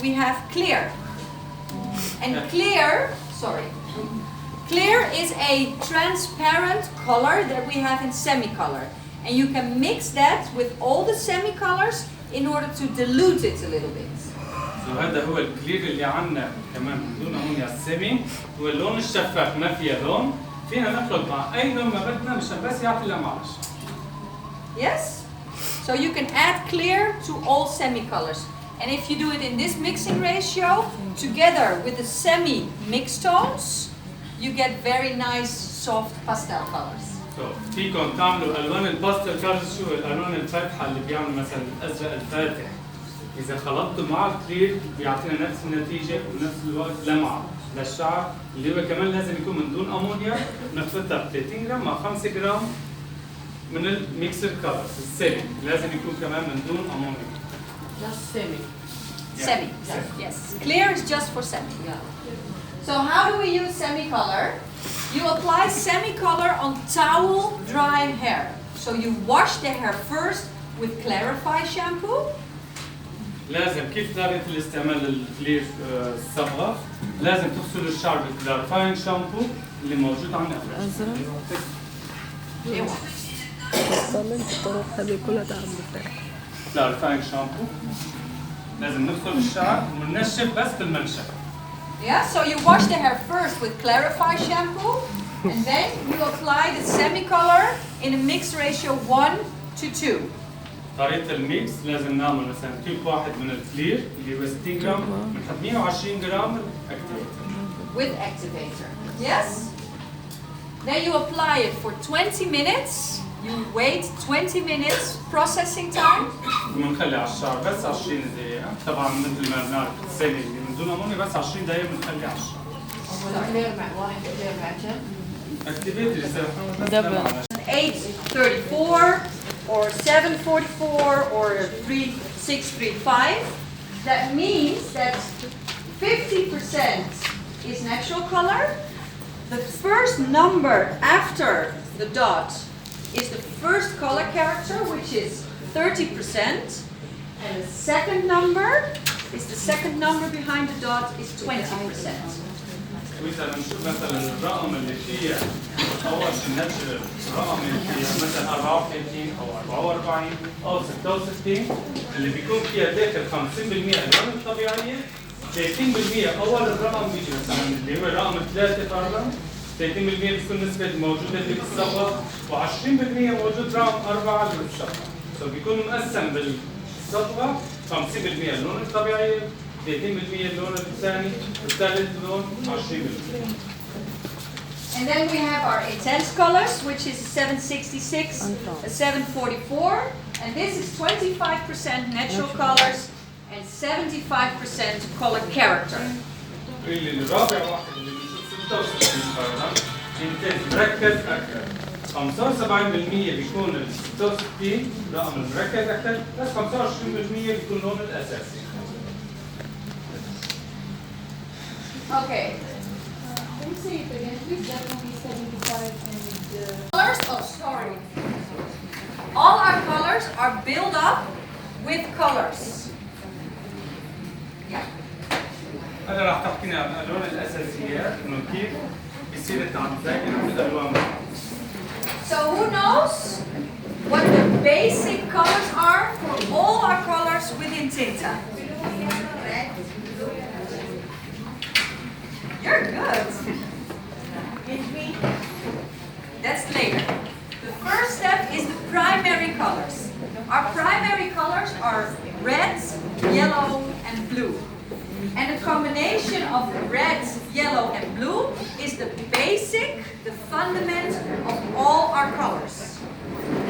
we have clear. And clear is a transparent color that we have in semi-color. And you can mix that with all the semi-colors in order to dilute it a little bit. هذا هو الكلير اللي عندنا كمان بدون امونيا السيمي، هو اللون الشفاف ما فيها لون، فينا نخلط مع اي لون ما بدنا مشان بس يعطي لمعة. Yes? So you can add clear to all semi-colors. And if you do it in this mixing ratio, together with the semi-mixed tones, you get very nice soft pastel colors. فيكم تعملوا الوان الباستل كولرز، شو الالوان الفاتحه اللي بيعمل مثلا الازرق الفاتح، اذا خلطته مع الكلير بيعطينا نفس النتيجه وبنفس الوقت لمعه للشعر، اللي هو كمان لازم يكون من دون امونيا، نخلطها ب 30 جرام مع 5 جرام من الميكسر كولرز السيمي، لازم يكون كمان من دون امونيا. Just semi. Semi, yes. Clear is just for semi. Yeah. So how do we use semi-color? You apply semi-color on towel dry hair. So you wash the hair first with Clarify shampoo. لازم كيف طريقة الاستعمال للكلير الصبغة، لازم تغسلوا الشعر بالكلاريفاين شامبو اللي موجود عندنا. وصلت الطرق هذه كلها تعمل فيها. كلاريفاين شامبو، لازم نغسل الشعر وننشف بس بالمنشف. Yeah, so you wash the hair first with Clarify shampoo, and then you apply the semi-color in a mix ratio 1:2. طريقة الميكس لازم نعمل مثلا كيب واحد من الكلير اللي هو 60 جرام، بنحط 120 جرام اكتيفيتر. With activator. Yes? Then you apply it for 20 minutes. You wait 20 minutes processing time. وبنخلي على الشعر بس 20 دقيقة، طبعا مثل ما بنعرف السيمي اللي من دون امونيا بس 20 دقيقة بنخلي على الشعر. كلير مع واحد كلير مع كم؟ اكتيفيتر دبل. 8:34 or 7:44 or 6:35. That means that 50% is natural color. The first number after the dot is the first color character, which is 30%. And the second number is the second number behind the dot is 20%. وإذا بنشوف مثلا الرقم اللي فيه أول شيء ناتشرال، الرقم اللي فيه مثلا 34 أو 44 أو 66 اللي بيكون فيها داخل 50% الألوان الطبيعية، 30% أول الرقم بيجي مثلا اللي هو رقم 3 فرضاً، 30% بتكون نسبة موجودة اللي بالصبغة، و20% موجود رقم 4 اللي بالصبغة. بيكون مقسم بالصبغة 50% اللون الطبيعي، 30% اللون الثاني، والثالث لون 20%. And then we have our intense colors, which is a 766, a 744, and this is 25% natural colors and 75% color character. الرابع واحد اللي بنشوف 66 فرضاً، intense مركز أكثر. 75% بيكون ال 66 رقم المركز أكثر، بس 25% بيكون اللون الأساسي. Okay. Can you say it again, please? That will be 75 and... Colors, oh sorry. All our colors are built up with colors. Yeah. هلا راح تحكينا عن الألوان الأساسيات، إنه كيف بيصير التعامل بالألوان. So who knows what the basic colors are for all our colors within Tinta? You're good. That's later. The first step is the primary colors. Our primary colors are red, yellow, and blue. And the combination of red, yellow, and blue is the basic, the fundament of all our colors.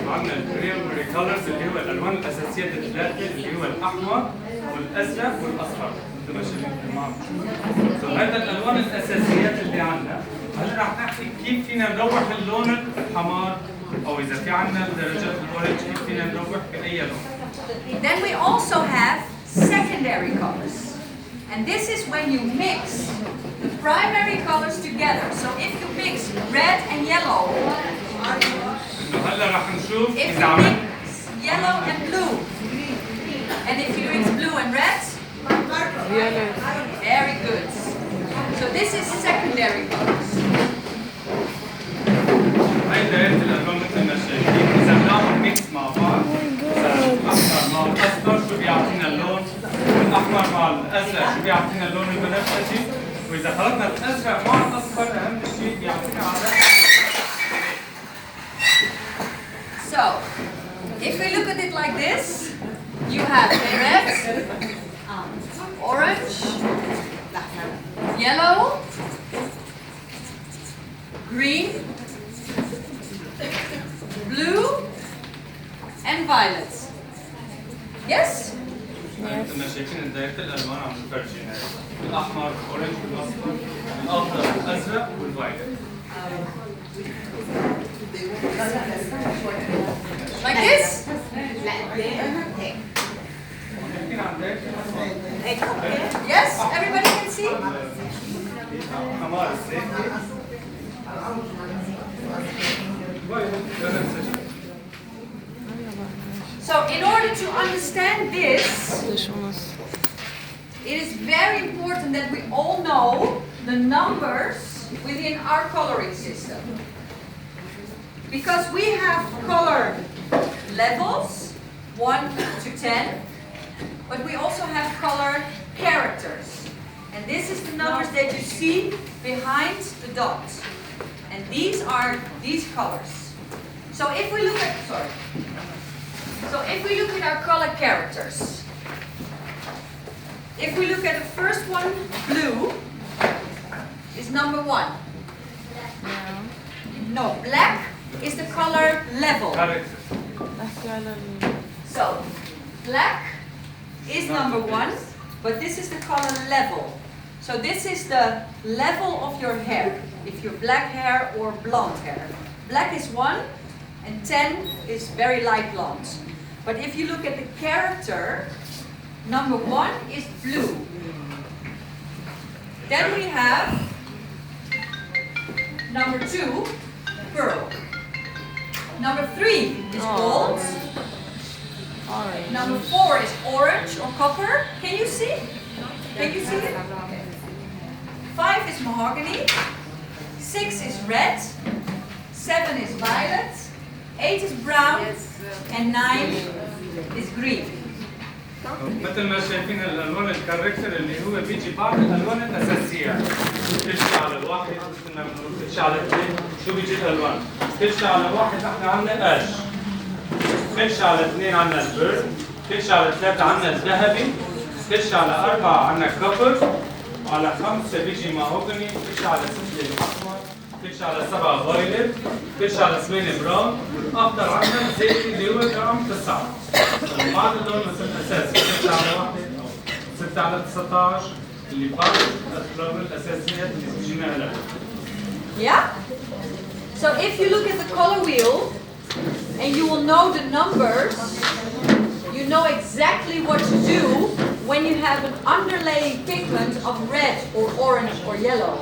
عندنا البرايمري كولرز اللي هو الألوان الأساسية الثلاثة اللي هو الأحمر والأزرق والأصفر. مثل ما شايفين معنا. هذا الألوان الأساسيات اللي عندنا. هلا راح نحكي كيف فينا نروح اللون الحمار أو إذا في عندنا درجات الأورنج كيف فينا نروح بأي لون. Then we also have secondary colors. And this is when you mix the primary colors together. So if you mix red and yellow, هلا راح نشوف if إذا you عملنا mix yellow and blue, and if you mix blue and red, Very good. So this is secondary colors. هاي دائرة الألوان مثل ما شايفين، إذا بنعمل ميكس مع بعض، الأحمر مع الأصفر شو بيعطينا اللون، والأحمر مع الأزرق شو بيعطينا اللون البنفسجي، وإذا خلطنا الأزرق مع الأصفر أهم شيء بيعطينا على. So, if we look at it like this, you have red, orange, yellow, green, blue, and violet. Yes? مثل ما شايفين دائرة الألوان عم نفرجينا، الأحمر، الأورنج، والأصفر، الأخضر، الأزرق، والفايلت. Like this? Yes? Everybody can see? So in order to understand this, it is very important that we all know the numbers within our coloring system. Because we have color levels, 1 to 10, but we also have color characters. And this is the numbers that you see behind the dot. And these are these colors. So if we look at, our color characters, if we look at the first one, blue, is number 1. No, black is the color level. So, black is number 1, but this is the color level. So this is the level of your hair, if you're black hair or blonde hair. Black is 1, and 10 is very light blonde. But if you look at the character, number 1 is blue. Then we have number 2, pearl. Number 3 is gold. Number 4 is orange or copper. Can you see? Can you see it? 5 is mahogany. 6 is red. 7 is violet. 8 is brown. And 9 is green. مثل ما شايفين الالوان الكاركتر اللي هو بيجي بعد الالوان الاساسيه. كل شيء على واحد كنا بنقول كل شيء على اثنين شو بيجي الالوان؟ كل شيء على واحد احنا عندنا اش. كل شيء على اثنين عندنا البيرد. كل شيء على ثلاثه عندنا الذهبي. كل شيء على اربعه عندنا كوبر. على 5 بيجي ماهوجني. كل شيء على 6 الاحمر. كل شيء على 7 فايلت. كل شيء على 8 براون. والاخضر عندنا زيتي اللي هو جرام 9. بعض اللون مثل اساسي 6 على 1 او 6 على 19 اللي بعض الالوان الاساسيات اللي بتجينا هلا. Yeah? So if you look at the color wheel and you will know the numbers, you know exactly what to do when you have an underlaying pigment of red or orange or yellow.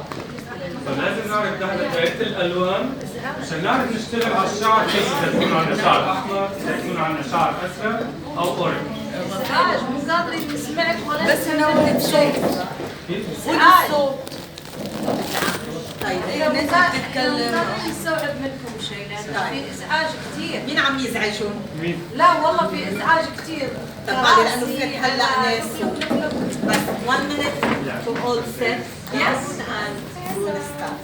فلازم نعرف دائرة الالوان عشان نعرف نشتغل على الشعر كيف اذا يكون عندنا شعر احمر، اذا يكون عندنا شعر ازرق او اورنج. سعاج مو قادرين نسمعك ولا بس انا بدي بصوت. صوت. طيب الناس بتتكلم ما نستوعب منكم شيء لأن في إزعاج كثير. مين عم يزعجون؟ مين؟ لا والله في إزعاج كثير. طب هذا لأنه في هلا ناس بس 1 minute to all set Yes. and we'll start.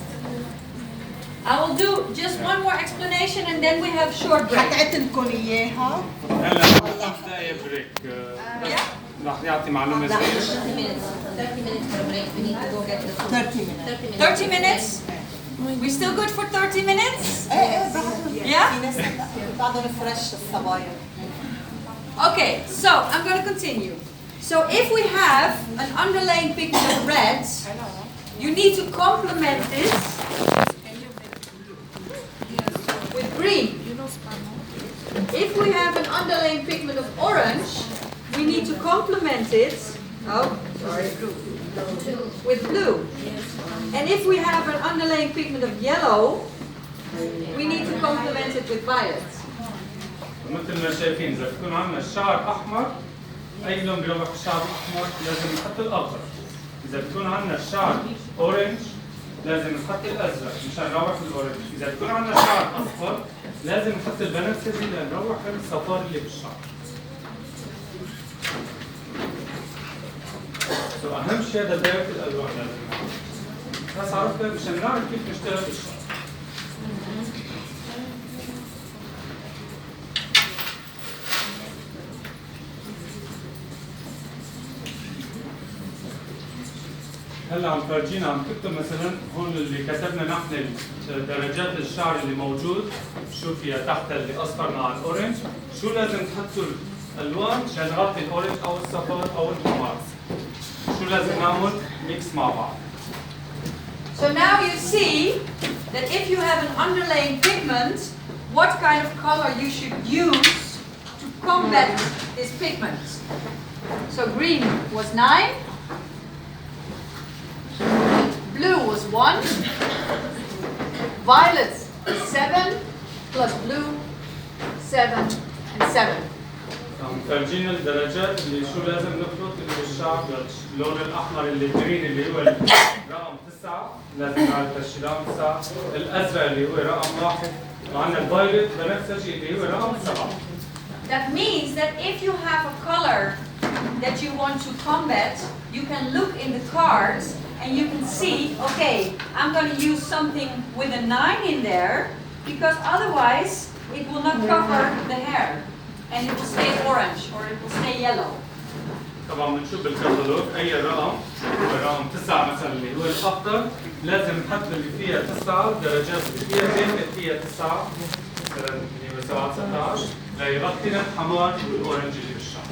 I will do just one more explanation and then we have short break. حتعت لكم إياها هلا 5 دقايق بريك. Yeah? رح نعطي معلومة صغيرة. 30 minutes for break. We need to go get the food. 30 minutes 30 minutes? We still good for 30 minutes? ايه براحتهم Yeah? في ناس بعضهم فريش الصبايا. Okay, so I'm going to continue. So if we have an underlying pigment of red, you need to complement this with green. If we have an underlying pigment of orange, we need to complement it with blue. And if we have an underlying pigment of yellow, we need to complement it with violet. مثل ما شايفين اذا بكون عندنا الشعر احمر اي لون بيروح الشعر الاحمر لازم نحط الاخضر. اذا بيكون عندنا الشعر اورنج لازم نحط الازرق مشان نروح الاورنج. اذا بيكون عندنا شعر اصفر لازم نحط البنفسجي لنروح الصفار اللي بالشعر. اهم شيء هذا دائره الالوان لازم نعرف. بس عرفنا مشان نعرف كيف نشتغل بالشعر. هلا عم فرجينا عم تكتب مثلا هون اللي كتبنا نحن درجات الشعر اللي موجود شو فيها تحت اللي اصفر مع الاورنج، شو لازم تحطوا الالوان عشان نغطي الاورنج او الصفر او الحمار، شو لازم نعمل ميكس مع بعض. So now you see that if you have an underlying pigment, what kind of color you should use to combat this pigment. So green was 9. Blue was 1, violet is 7, plus blue, 7 and 7. عم فرجينا الدرجات اللي شو لازم نخلط اللي بالشعر. اللون الاحمر اللي جرين اللي هو رقم 9 لازم نعرف هالشيء رقم 9، الازرق اللي هو رقم 1، وعندنا الفايولت بنفسجي اللي هو رقم 7. That means that if you have a color that you want to combat, you can look in the cards and you can see, okay, I'm going to use something with a 9 in there because otherwise it will not cover the hair and it will stay orange or it will stay yellow. طبعا بنشوف بالكتالوج اي رقم هو رقم 9 مثلا اللي هو الاخضر لازم نحط اللي فيها 9 الدرجات اللي فيها دائما فيها 9 مثلا اللي هو 7 19 ليغطي لنا الحمار والاورنج اللي بالشعر.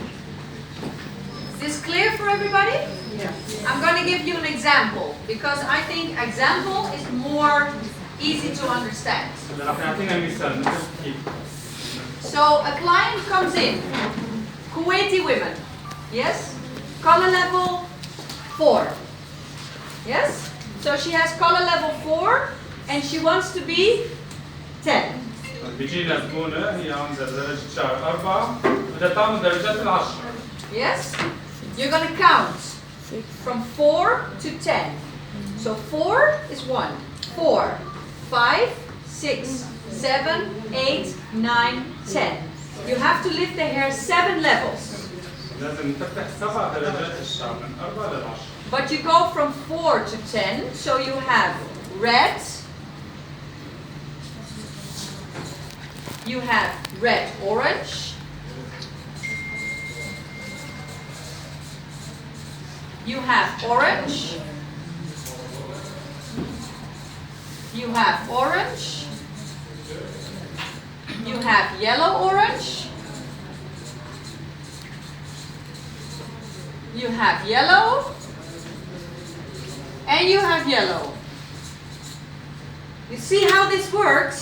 Is this clear for everybody? Yeah. I'm going to give you an example because I think example is more easy to understand. هلا رح يعطينا مثال مثل كيف. So a client comes in, Kuwaiti women, yes? Color level 4, yes? So she has color level 4 and she wants to be 10. بيجينا زبونة هي عندها درجة شعر 4 بدها تعمل درجات العشرة. Yes? You're going to count from 4 to 10. So 4 is 1, 4, 5, 6, 7, 8, 9, 10. You have to lift the hair 7 levels. لازم نفتح 7 درجات الشعر من 4 ل 10. But you go from 4 to 10, so you have red, you have red orange, you have orange, you have orange, you have yellow orange, you have yellow, and you have yellow. You see how this works?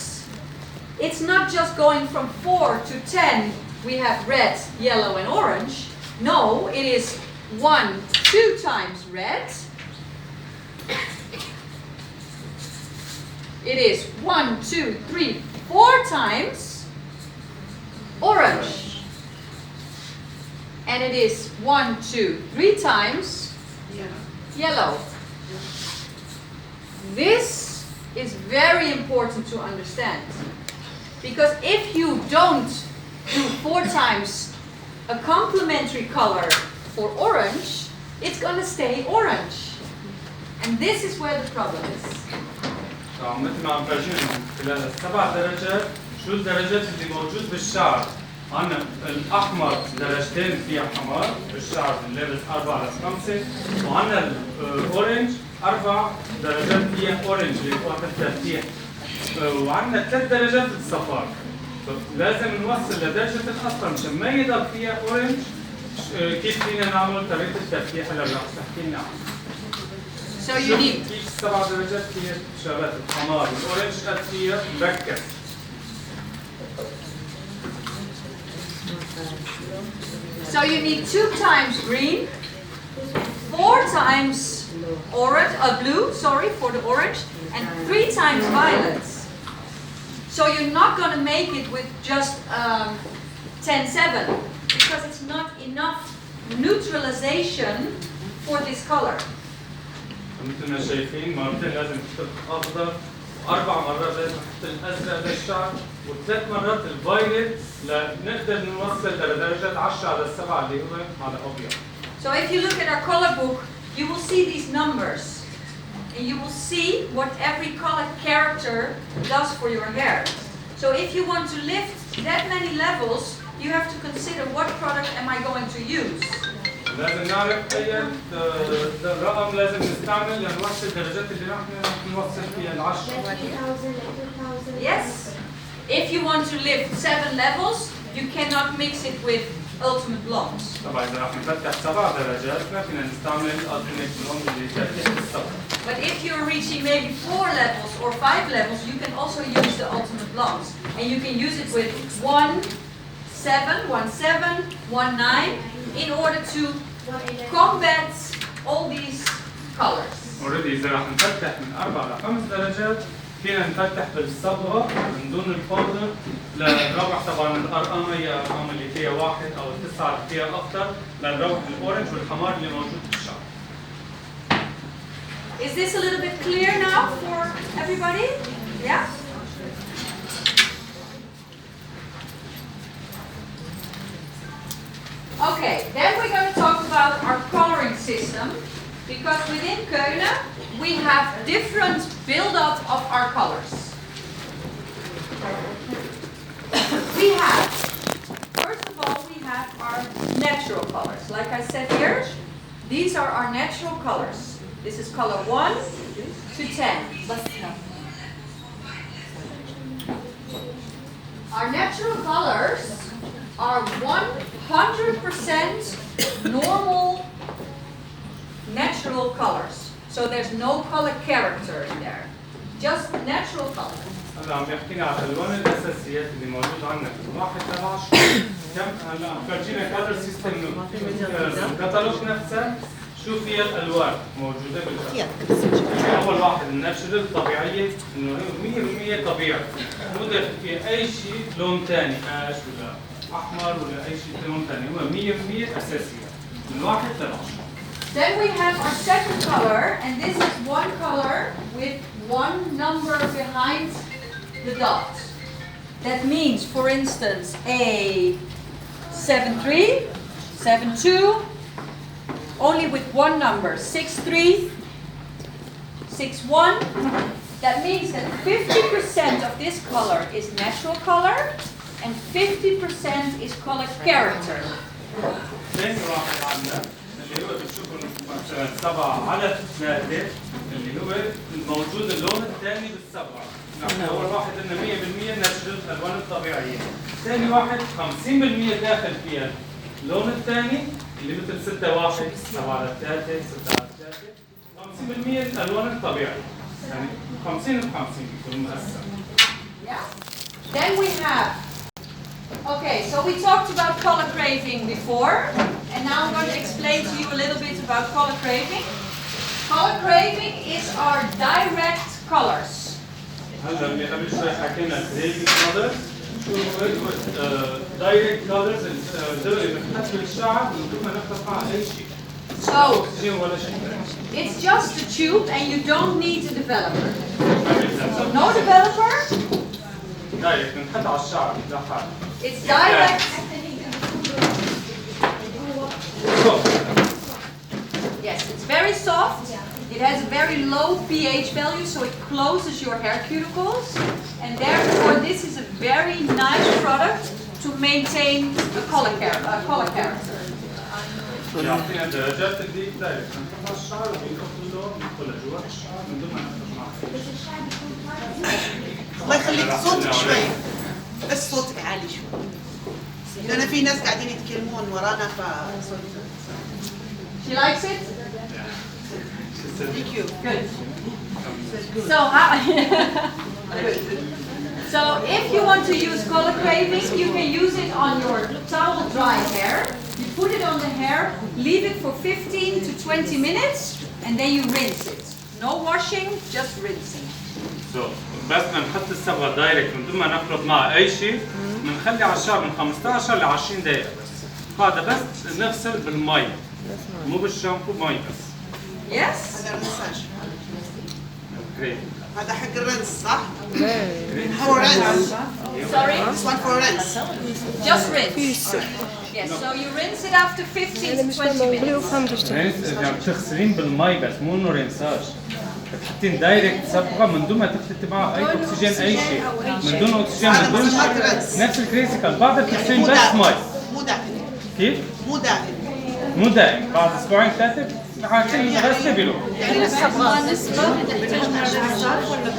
It's not just going from 4 to 10, we have red, yellow, and orange. No, it is 1, 2 times red. It is 1, 2, 3, 4 times orange. And it is 1, 2, 3 times yellow. This is very important to understand. Because if you don't do 4 times a complementary color for orange, it's going to stay orange. And this is where the problem is. مثل ما عم فرجينا خلال ال7 درجات شو الدرجات اللي موجود بالشعر. عندنا الاحمر درجتين فيها حمار بالشعر الليفل 4 ل 5، وعندنا الاورنج 4 درجات فيها اورنج اللي هو التفتيح، وعندنا 3 درجات الصفار. لازم نوصل لدرجه الاصفر مشان ما يضل فيها اورنج. كيف فينا نعمل طريقه التفتيح هلا رح تحكي لنا عنها. So you need كيف 7 درجات فيها شغلات الحمار والاورنج قد فيها مركز. So you need 2 times green, 4 times orange, blue, sorry, for the orange, and 3 times violets. So you're not going to make it with just 10-7 because it's not enough neutralization for this color. مثل ما شايفين مرتين لازم تحط اخضر، 4 مرات لازم تحط الازرق للشعر، و3 مرات الفايلت لنقدر نوصل لدرجة 10⁷ اللي هو على ابيض. So if you look at our color book, you will see these numbers. And you will see what every color character does for your hair. So if you want to lift that many levels, you have to consider what product am I going to use. لازم نعرف أي رقم لازم نستعمل لنوصل الدرجات اللي نحن نوصل فيها ال10. Yes. If you want to lift 7 levels, you cannot mix it with ultimate blondes. طبعا إذا رح نفتح 7 درجات فينا نستعمل ultimate blonde اللي تفتح ال7. But if you're reaching maybe 4 levels or 5 levels, you can also use the ultimate blondes. And you can use it with 1, 7, 1, 7, 1, 9 in order to combat all these colors. Already إذا رح نفتح من 4 ل5 درجات فينا نفتح بالصبغة من دون البودر لنروح طبعا الأرقام هي الأرقام اللي فيها 1 أو 9 اللي فيها أخضر لنروح الأورنج والحمار اللي موجود بالشعر. Is this a little bit clear now for everybody? Yeah? Okay, then we're going to talk about our coloring system, because within Keulen we have different build-up of our colors. We have, first of all, we have our natural colors. Like I said here, these are our natural colors. This is color 1 to 10. Our natural colors are 100% normal natural colors. So there's no color character in there. Just natural color. هلا عم بيحكينا على الألوان الأساسيات اللي موجودة عندنا في الواحد تبع كم هلا عم فرجينا كلر سيستم الكتالوج نفسها شو فيها الألوان موجودة بالكتالوج. أول واحد الناتشرال طبيعية إنه 100% طبيعي. مو داخل فيها أي شيء لون ثاني آش ولا أحمر ولا أي شيء لون ثاني، هو 100% أساسية من واحد تبع. Then we have our second color, and this is one color with one number behind the dot. That means, for instance, a 7-3, 7-2, only with one number, 6-3, 6-1. That means that 50% of this color is natural color, and 50% is color character. ثاني واحد عندنا اللي هو بتشوفوا مثلا 7 على 3 اللي هو الموجود اللون الثاني بالصبغة. نحن أول واحد قلنا 100% ناتشرال الألوان الطبيعية. ثاني واحد 50% داخل فيها اللون الثاني اللي مثل 6-1 7 على 3 6 على 3 50% الألوان الطبيعية. يعني 50 ب 50 بيكون مؤثر. Yeah. Then we have. Okay, so we talked about color craving before, and now I'm going to explain to you a little bit about color craving. Color craving is our direct colors. هلا اللي قبل شوي حكينا الكريفنج كولرز شو هو دايركت كولرز دغري بنحط بالشعر بدون ما نخلط معها أي شيء. So ولا شيء. it's just a tube, and you don't need a developer. So no developer. دايركت بنحط على الشعر لحاله. It's direct. Yes, it's very soft. It has a very low pH value, so it closes your hair cuticles. And therefore, this is a very nice product to maintain a color character. يعطينا درجات اللي دايركت بنحط على الشعر وبيدخل اللون بيدخل جوا الشعر من دون ما نحط معه. الله يخليك صوتك شوي، بس صوتك عالي شوي. لأن في ناس قاعدين يتكلمون ورانا فصوتك. She likes it? Thank you. Good. So how? So if you want to use color craving, you can use it on your towel dry hair. You put it on the hair, leave it for 15 to 20 minutes, and then you rinse it. No washing, just rinsing. بس بنحط الصبغة دايركت من دون ما نخلط معها أي شيء، بنخلي على الشعر من 15 ل 20 دقيقة بس. هذا بس نغسل بالمي مو بالشامبو، مي بس. Yes? هذا الرنساج. Great. هذا حق الرنس صح؟ Great. هو رنس. Sorry? This one for rinse. Just rinse. Yes, so you rinse it after 15 انا to مش 20 فاهمه minutes. وفهمتش رنس إذا بتغسلين بالمي بس مو إنه رنساج. بتحطين دايركت صبغة من دون ما تخلطي معها أي أكسجين أي شيء. من دون أكسجين من دون شيء. نفس الكريسيكال بعد بتغسلين مو بس دائم. مي. مو دائم. كيف؟ مو دائم. مو دائم، بعد أسبوعين ثلاثة حاطين غسلة بلو. يعني الصبغة نسبة إذا احتاجنا رنساج ولا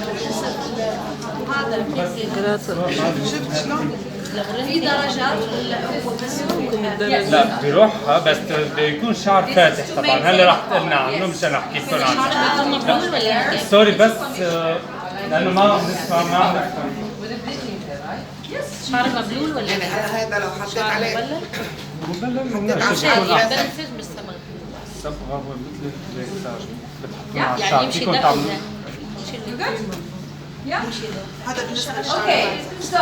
هذا شفت شلون؟ في درجات ولا هو بس لا بروحها بس بده يكون شعر فاتح طبعا. هلا رح تقلنا عنه مشان احكي لكم عنه. مقبول ولا كيف؟ سوري بس لانه ما عم نسمع ما عم نفهم. شعر مبلول ولا يعني هذا لو حطيت عليه مبلل بلنسج بالصبغة الصبغه هو مثل الرنساج بتحطوه على يعني الشعر. يمشي فيكم ده تعملوا You good? Yeah? هذا بالنسبة للشعر. Okay, so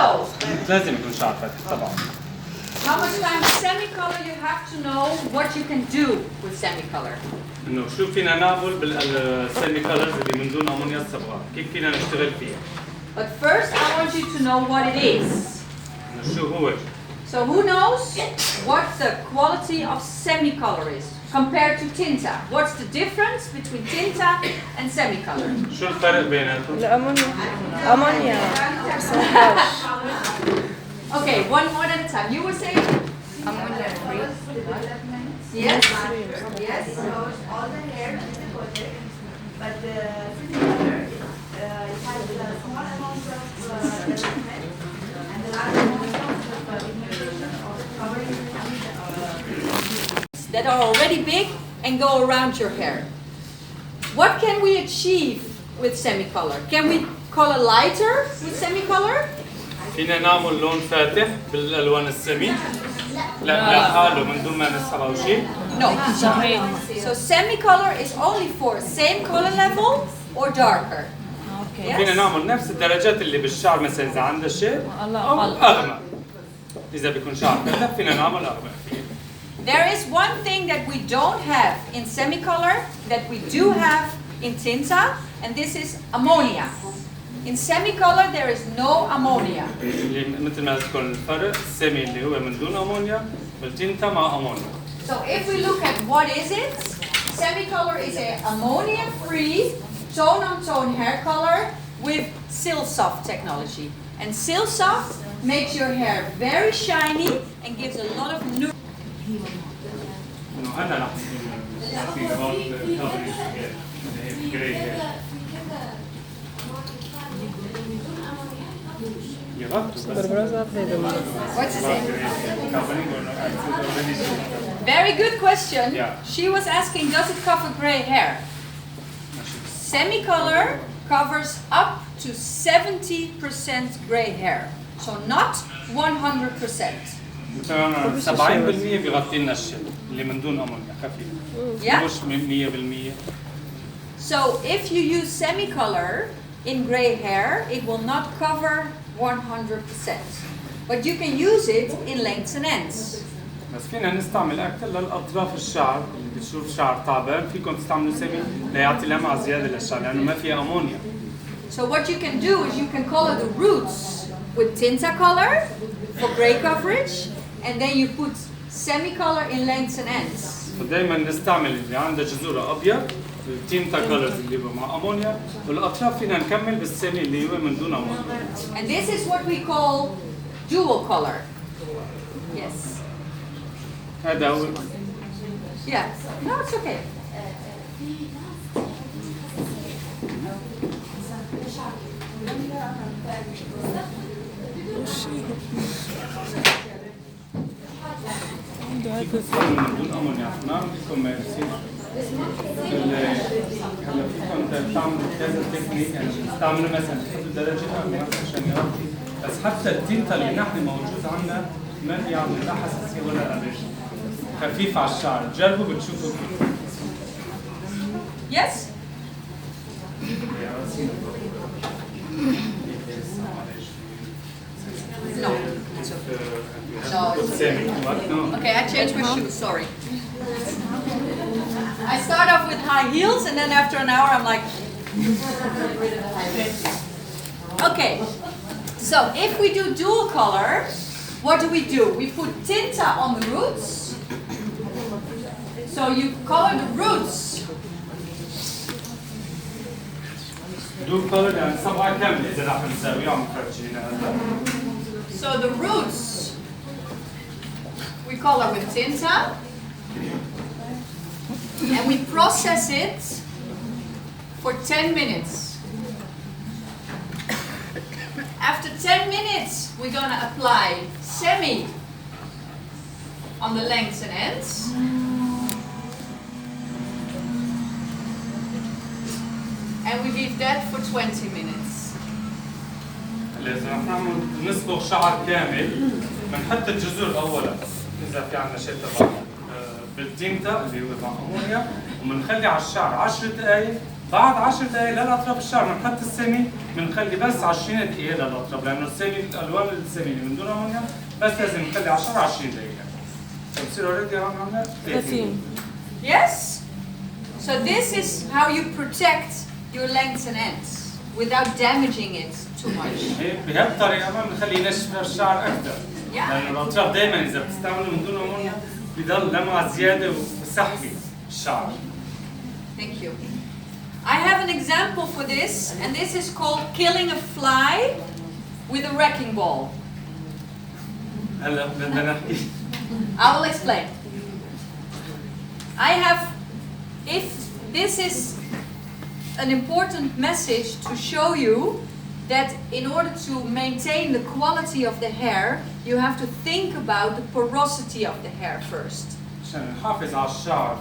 لازم يكون شعر فاتح طبعا. how much time semi-color you have to know what you can do with semi-color. انه شو فينا نعمل بالسيمي كولرز اللي من دون امونيا الصبغه، كيف فينا نشتغل فيها؟ But first I want you to know what it is. انه شو هو؟ So who knows what the quality of semi-color is compared to tinta? What's the difference between tinta and semi-color? شو الفرق بيناتهم؟ الامونيا امونيا Okay, one at a time. You were saying? ammonia free. Yes? Yes, so all the hair is coated, but the color it has a small amount of development and the large amount of pigmentation or covering That are already big and go around your hair. What can we achieve with semi-color? Can we color lighter with semi-color? فينا نعمل لون فاتح بالالوان السمي؟ لا لحاله من دون ما نسحب او شيء؟ No. So semi-color is only for same color level or darker. فينا Yes? نعمل نفس الدرجات اللي بالشعر مثلا اذا عندها شيء او اغمق. اذا بيكون شعر فاتح فينا نعمل اغمق فيه. There is one thing that we don't have in semi-color that we do have in tinta, and this is ammonia. In semi-color there is no ammonia. اللي مثل ما ذكر الفرق السمي اللي هو من دون امونيا والتينتا مع امونيا. So if we look at what is it, semi-color is a ammonia-free tone-on-tone hair color with Silsoft technology. And Silsoft makes your hair very shiny and gives a lot of new. انه هلا رح What's it say? Very good question. Yeah. She was asking, does it cover gray hair? Semi-color covers up to 70% gray hair. So not 100%. مثلا 70% بيغطي لنا الشيء اللي من دون امونيا خفيف. Yeah? مش 100%. So if you use semi-color in gray hair, it will not cover 100%. But you can use it in lengths and ends. بس فينا نستعمل اكثر للاطراف الشعر اللي بتشوف شعر تعبان فيكم تستعملوا سمي ليعطي لمعه زياده للشعر لانه ما فيها امونيا. So what you can do is you can color the roots with tinta color for gray coverage, and then you put semi-color in lengths and ends. فدائما نستعمل اللي عنده جذوره ابيض التينتا كولرز اللي هو مع امونيا والاطراف فينا نكمل بالسمي اللي هو من دون امونيا. And this is what we call dual color. Yes. هذا هو Yeah. No, it's okay. من دون امونيا ما بدكم يصير هلا فيكم تعملوا كذا تكنيك يعني تستعملوا مثلا تحطوا درجه اغمق عشان يغطي بس حتى التينتا اللي نحن موجود عندنا ما بيعمل لا حساسيه ولا الرجل خفيف على الشعر جربوا بتشوفوا كيف. Yes? No. It's okay. No. Okay, I changed my shoes, sorry. I start off with high heels and then after an hour I'm like, okay, so if we do dual color, what do? We put tinta on the roots. So you color the roots. dual color يعني صبغة كاملة إذا راح نساويها مفرجين هذا. So the roots we color with tinta and we process it for 10 minutes. After 10 minutes, we're gonna apply semi on the lengths and ends. And we leave that for 20 minutes. لازم نعمل نصبغ شعر كامل بنحط الجذور اولا اذا في عندنا شيء تبع بالتينتا اللي هو تبع امونيا وبنخلي على الشعر 10 دقائق. بعد 10 دقائق للاطراف الشعر بنحط السمي بنخلي بس 20 دقيقه للاطراف لانه السمي الالوان السمي اللي من دون امونيا بس لازم نخلي على الشعر 20 دقيقه. بصير اوريدي عم نعمل 30. Yes? So this is how you protect your lengths and ends without damaging it too much. بهالطريقه ما بنخلي ينشف الشعر اكثر. لانه الاطراف دائما اذا بتستعملوا من دون امونيا بضل لمعه زياده وصحي الشعر. Thank you. I have an example for this, and this is called killing a fly with a wrecking ball. هلا بدنا نحكي. I will explain. If this is an important message to show you that in order to maintain the quality of the hair, you have to think about the porosity of the hair first. عشان نحافظ على الشعر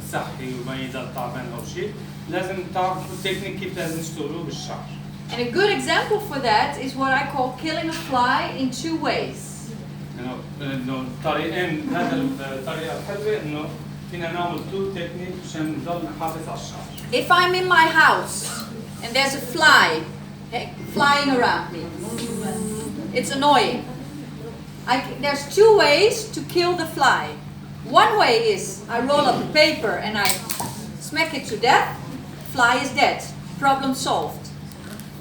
الصحي وما يضل تعبان او شيء لازم تعرفوا التكنيك كيف لازم تشتغلوا بالشعر. And a good example for that is what I call killing a fly in 2 ways. انه الطريقين هذا الطريقه الحلوه انه فينا نعمل 2 تكنيك عشان نضل نحافظ على الشعر. If I'm in my house and there's a fly flying around me, it's annoying. There's 2 ways to kill the fly. One way is I roll up the paper and I smack it to death, fly is dead, problem solved.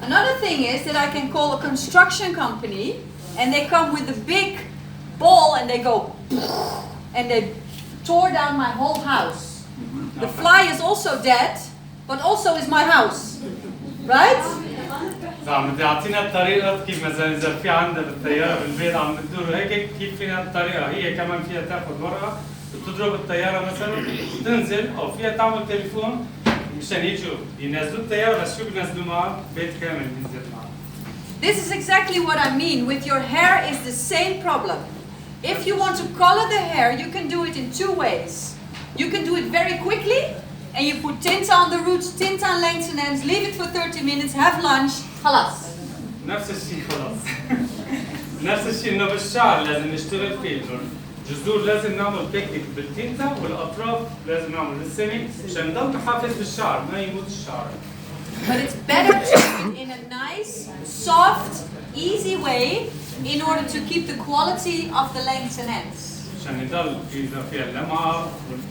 Another thing is that I can call a construction company and they come with a big ball and they go and they tore down my whole house. The fly is also dead, but also is my house, right? عم بدي اعطينا الطريقه كيف مثلا اذا في عندنا بالطياره بالبيت عم بتدور هيك كيف فينا الطريقه هي كمان فيها تاخذ ورقه وتضرب الطياره مثلا وتنزل او فيها تعمل تليفون مشان يجوا ينزلوا الطياره بس شو بينزلوا معها بيت كامل بينزل معها. This is exactly what I mean with your hair is the same problem. If you want to color the hair, you can do it in 2 ways. You can do it very quickly and you put tinta on the roots, tinta on lengths and ends, leave it for 30 minutes, have lunch, خلاص. نفس الشيء خلاص. نفس الشيء انه بالشعر لازم نشتغل فيه الجذور لازم نعمل تكنيك بالتينتا والاطراف لازم نعمل السمي عشان نضل نحافظ بالشعر ما يموت الشعر. But it's better to do it in a nice, soft, easy way in order to keep the quality of the lengths and ends. عشان يضل اذا فيها اللمعه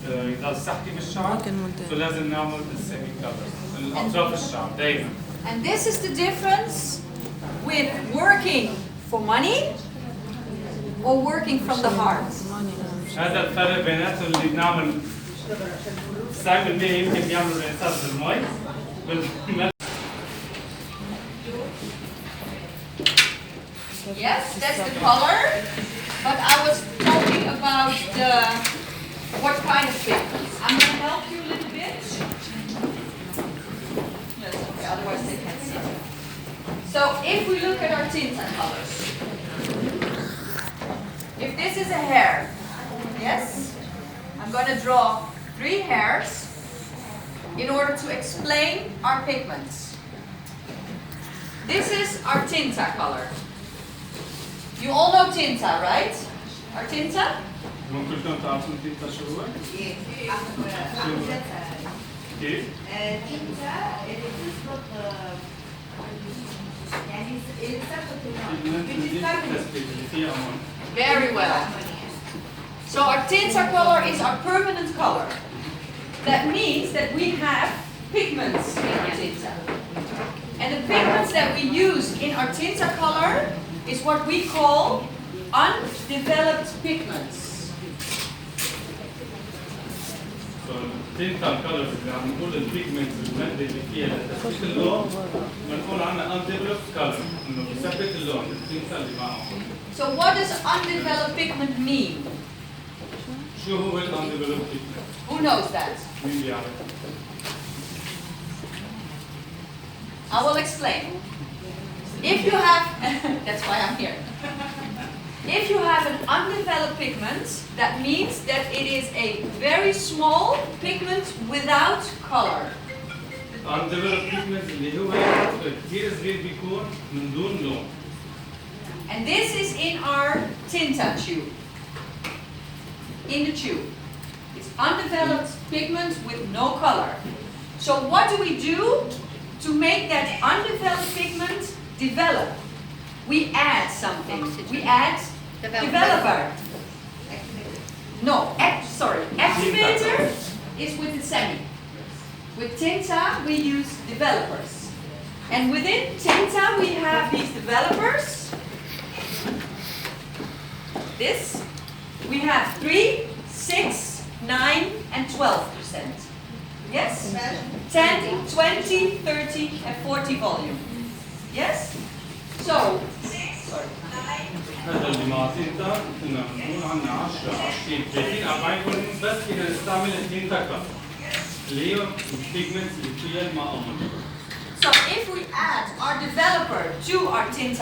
ويضل صحي بالشعر فلازم نعمل السمي كفر الاطراف الشعر دائما. And this is the difference with working for money or working from the heart. هذا الفرق بيناتهم اللي بنعمل 90% يمكن بيعملوا الانسان بالمي Yes, that's the color. But I was talking about what kind of pigments. I'm going to help you a little bit. That's okay, otherwise they can't see. So if we look at our tinta colors, if this is a hair, yes, I'm going to draw 3 hairs in order to explain our pigments. This is our tinta color. You all know tinta, right? Our tinta? كلكم تعرفون التينتا شو هو؟ كيف؟ tinta اللي بتسبق يعني يثبت اللي فيها هون. Very well. So our tinta color is our permanent color. That means that we have pigments in our tinta. And the pigments that we use in our tinta color is what we call undeveloped pigments. التنتا الكالرز اللي عم نقول البيجمنتس المادة اللي فيها لتثبيت اللون بنقول عنها undeveloped color انه بيثبت اللون التنتا اللي معه. So what does undeveloped pigment mean? شو هو ال undeveloped pigment؟ Who knows that? مين بيعرف؟ I will explain. If you have, that's why I'm here. If you have an undeveloped pigment, that means that it is a very small pigment without color. undeveloped pigment اللي هو كثير صغير بيكون من دون لون. And this is in our tinta tube. In the tube. It's undeveloped pigment with no color. So what do we do to make that undeveloped pigment develop? We add something. We add developer. No, sorry. Activator is with the semi. With tinta, we use developers. And within tinta, we have these developers. This. We have 3, 6, 9, and 12%. Yes? 10, 20, 30, and 40 volume. Yes? So, sorry. هذا اللي مع تنتا كنا بنقول عنها 10 20 30 40 كل بس كنا نستعمل التنتا كلر اللي هي البيجمنتس اللي فيها الماء. So if we add our developer to our tinta